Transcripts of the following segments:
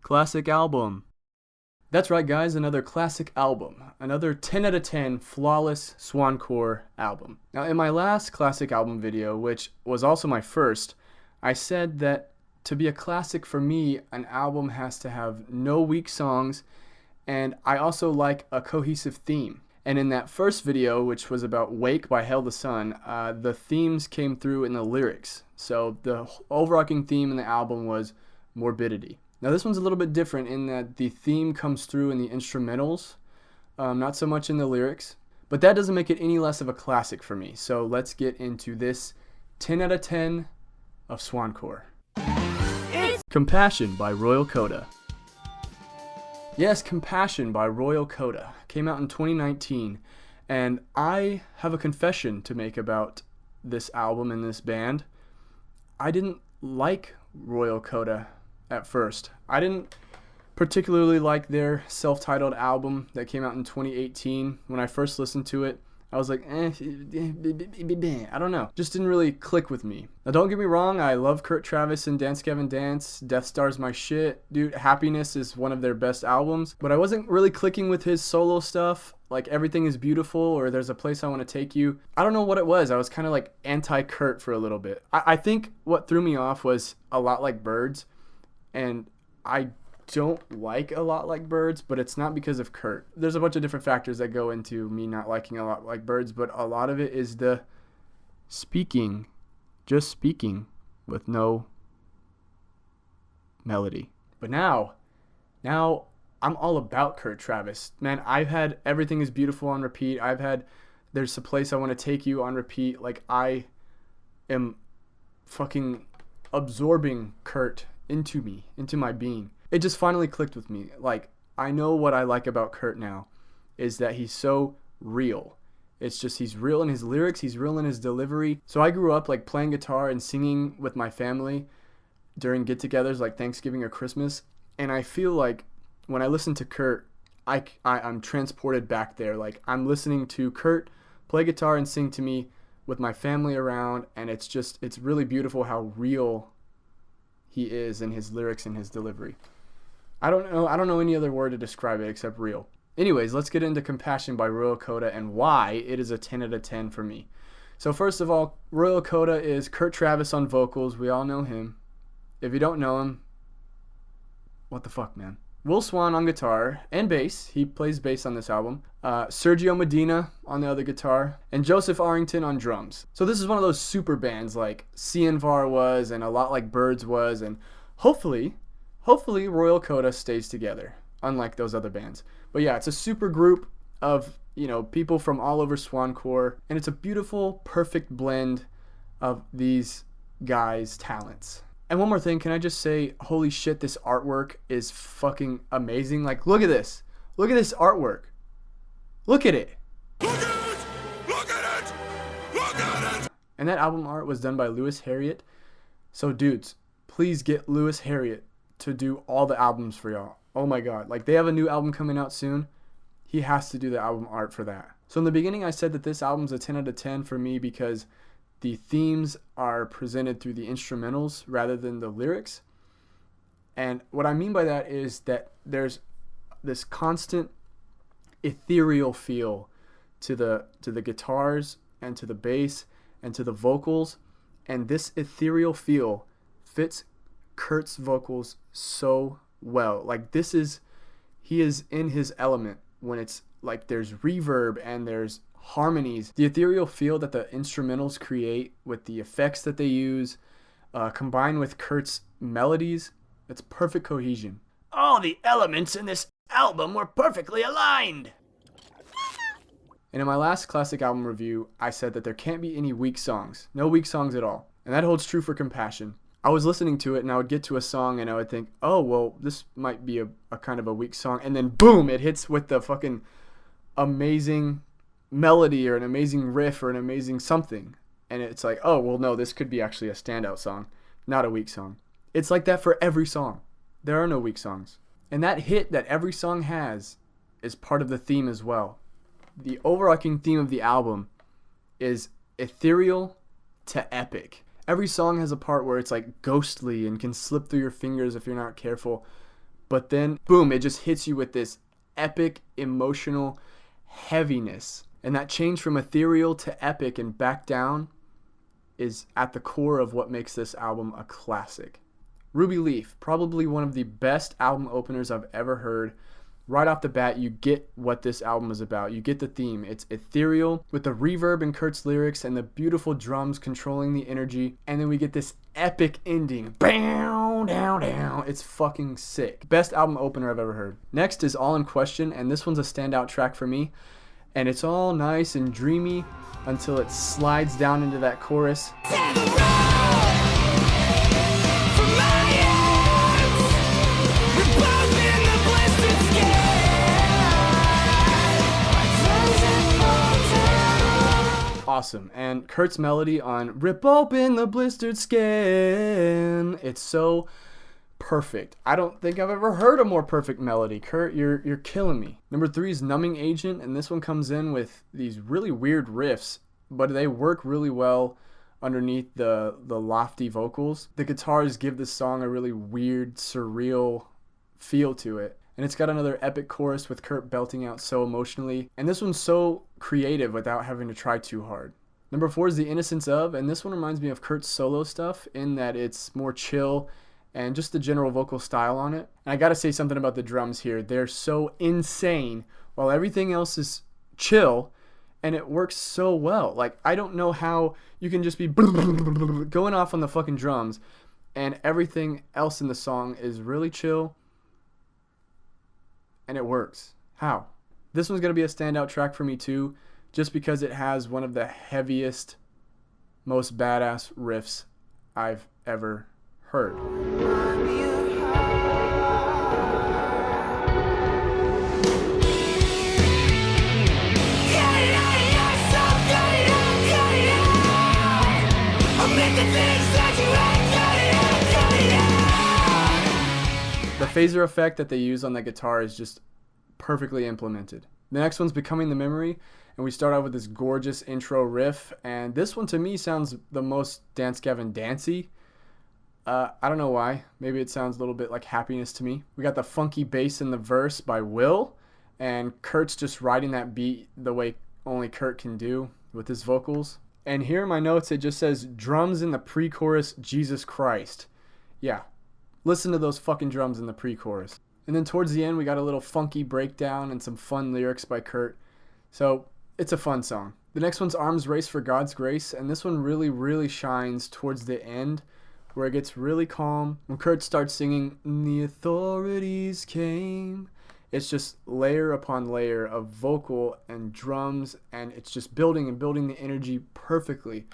Classic album. That's right, guys, another classic album. Another 10 out of 10 flawless Swancore album. Now, in my last classic album video, which was also my first, I said that to be a classic for me, an album has to have no weak songs, and I also like a cohesive theme. And in that first video, which was about Wake by Hail the Sun, the themes came through in the lyrics. So the overarching theme in the album was morbidity. Now this one's a little bit different in that the theme comes through in the instrumentals, not so much in the lyrics. But that doesn't make it any less of a classic for me. So let's get into this 10 out of 10 of Swancore. Compassion by Royal Coda. Yes, Compassion by Royal Coda came out in 2019, and I have a confession to make about this album and this band. I didn't like Royal Coda at first. I didn't particularly like their self-titled album that came out in 2018. When I first listened to it, I was like, I don't know. Just didn't really click with me. Now don't get me wrong, I love Kurt Travis and Dance Gavin Dance. Death Star's my shit. Dude, Happiness is one of their best albums. But I wasn't really clicking with his solo stuff, like Everything is Beautiful or There's a Place I Want to Take You. I don't know what it was. I was kind of like anti-Kurt for a little bit. I think what threw me off was A Lot Like Birds. And I don't like A Lot Like Birds, but it's not because of Kurt. There's a bunch of different factors that go into me not liking A Lot Like Birds, but a lot of it is the speaking, just speaking with no melody. But now I'm all about Kurt Travis. Man, I've had Everything is Beautiful on repeat. I've had There's a Place I Want to Take You on repeat. Like, I am fucking absorbing Kurt into me, into my being. It just finally clicked with me. Like, I know what I like about Kurt now is that he's so real. It's just he's real in his lyrics, he's real in his delivery. So I grew up like playing guitar and singing with my family during get-togethers like Thanksgiving or Christmas, and I feel like when I listen to Kurt, I'm transported back there. Like, I'm listening to Kurt play guitar and sing to me with my family around, and it's really beautiful how real he is in his lyrics and his delivery. I don't know any other word to describe it except real. Anyways, let's get into Compassion by Royal Coda and why it is a 10 out of 10 for me. So first of all, Royal Coda is Kurt Travis on vocals. We all know him. If you don't know him, what the fuck, man? Will Swan on guitar and bass. He plays bass on this album. Sergio Medina on the other guitar. And Joseph Arrington on drums. So this is one of those super bands like Cianvar was and A Lot Like Birds was. And hopefully Royal Coda stays together, unlike those other bands. But yeah, it's a super group of, people from all over Swancore. And it's a beautiful, perfect blend of these guys' talents. And one more thing, can I just say, holy shit, this artwork is fucking amazing. Like, look at this. Look at this artwork. Look at it. Look at it! Look at it! Look at it! And that album art was done by Lewis Harriet. So, dudes, please get Lewis Harriet to do all the albums for y'all. Oh my god. Like, they have a new album coming out soon. He has to do the album art for that. So, in the beginning, I said that this album's a 10 out of 10 for me because the themes are presented through the instrumentals rather than the lyrics. And what I mean by that is that there's this constant ethereal feel to the guitars and to the bass and to the vocals. And this ethereal feel fits Kurt's vocals so well. Like, he is in his element when it's like there's reverb and there's harmonies. The ethereal feel that the instrumentals create with the effects that they use, combined with Kurt's melodies, it's perfect cohesion. All the elements in this album were perfectly aligned. And in my last classic album review, I said that there can't be any weak songs. No weak songs at all. And that holds true for Compassion. I was listening to it and I would get to a song and I would think, oh, well, this might be a kind of a weak song. And then boom, it hits with the fucking amazing melody or an amazing riff or an amazing something, and it's like, oh well, no, this could be actually a standout song, not a weak song. It's like that for every song. There are no weak songs, and that hit that every song has is part of the theme as well. The overarching theme of the album is ethereal to epic. Every song has a part where it's like ghostly and can slip through your fingers if you're not careful, but then boom, it just hits you with this epic emotional heaviness. And that change from ethereal to epic and back down is at the core of what makes this album a classic. Ruby Leaf, probably one of the best album openers I've ever heard. Right off the bat, you get what this album is about. You get the theme. It's ethereal with the reverb in Kurt's lyrics and the beautiful drums controlling the energy. And then we get this epic ending. Bow, down, down. It's fucking sick. Best album opener I've ever heard. Next is All in Question, and this one's a standout track for me. And it's all nice and dreamy until it slides down into that chorus. Awesome. And Kurt's melody on Rip Open the Blistered Skin, it's so perfect. I don't think I've ever heard a more perfect melody. Kurt, you're killing me. Number 3 is Numbing Agent, and this one comes in with these really weird riffs, but they work really well underneath the lofty vocals. The guitars give this song a really weird, surreal feel to it. And it's got another epic chorus with Kurt belting out so emotionally. And this one's so creative without having to try too hard. Number 4 is The Innocence Of, and this one reminds me of Kurt's solo stuff in that it's more chill and just the general vocal style on it. And I gotta say something about the drums here. They're so insane while everything else is chill, and it works so well. Like, I don't know how you can just be going off on the fucking drums and everything else in the song is really chill and it works. How? This one's going to be a standout track for me too, just because it has one of the heaviest, most badass riffs I've ever heard. The phaser effect that they use on the guitar is just perfectly implemented. The next one's Becoming the Memory, and we start out with this gorgeous intro riff, and this one to me sounds the most Dance Gavin dancey. I don't know why. Maybe it sounds a little bit like Happiness to me. We got the funky bass in the verse by Will, and Kurt's just riding that beat the way only Kurt can do with his vocals. And here in my notes it just says drums in the pre-chorus, Jesus Christ. Yeah. Listen to those fucking drums in the pre-chorus. And then towards the end, we got a little funky breakdown and some fun lyrics by Kurt. So it's a fun song. The next one's Arms Race for God's Grace, and this one really, really shines towards the end, where it gets really calm. When Kurt starts singing, "The authorities came," it's just layer upon layer of vocal and drums, and it's just building and building the energy perfectly.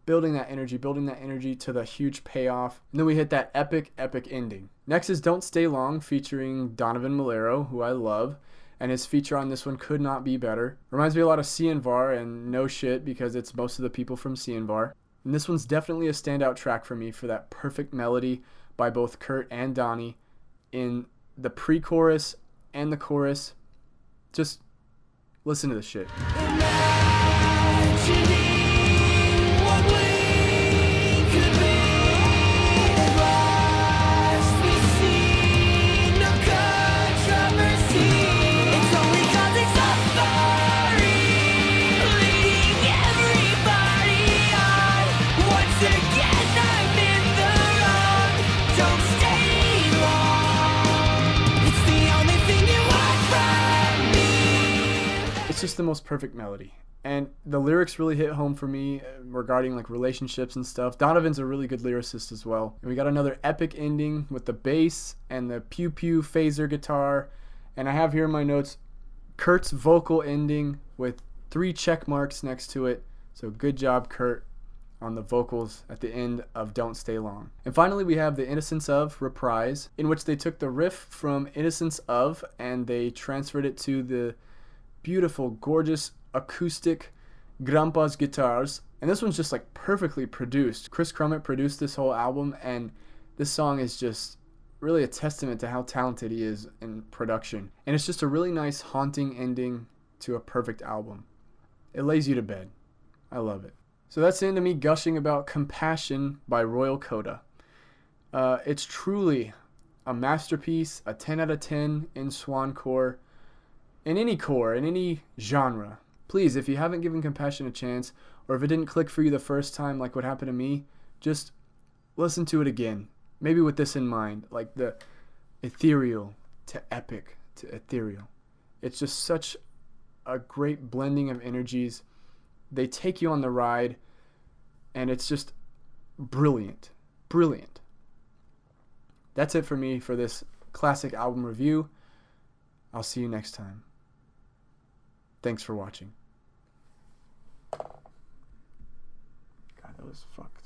Building that energy to the huge payoff. And then we hit that epic, epic ending. Next is Don't Stay Long, featuring Donovan Malero, who I love. And his feature on this one could not be better. Reminds me a lot of CNVAR, and no shit, because it's most of the people from CNVAR. And this one's definitely a standout track for me for that perfect melody by both Kurt and Donnie in the pre-chorus and the chorus. Just listen to this shit. It's just the most perfect melody, and the lyrics really hit home for me regarding like relationships and stuff. Donovan's a really good lyricist as well. And we got another epic ending with the bass and the pew pew phaser guitar, and I have here in my notes Kurt's vocal ending with 3 check marks next to it. So good job, Kurt, on the vocals at the end of Don't Stay Long. And finally we have The Innocence Of reprise, in which they took the riff from Innocence Of and they transferred it to the beautiful, gorgeous, acoustic Grandpa's guitars. And this one's just like perfectly produced. Chris Crummett produced this whole album, and this song is just really a testament to how talented he is in production. And it's just a really nice, haunting ending to a perfect album. It lays you to bed. I love it. So that's the end of me gushing about Compassion by Royal Coda. It's truly a masterpiece, a 10 out of 10 in swancore, in any genre. Please, if you haven't given Compassion a chance, or if it didn't click for you the first time like what happened to me, just listen to it again. Maybe with this in mind, like the ethereal to epic to ethereal. It's just such a great blending of energies. They take you on the ride, and it's just brilliant. Brilliant. That's it for me for this classic album review. I'll see you next time. Thanks for watching. God, that was fuck.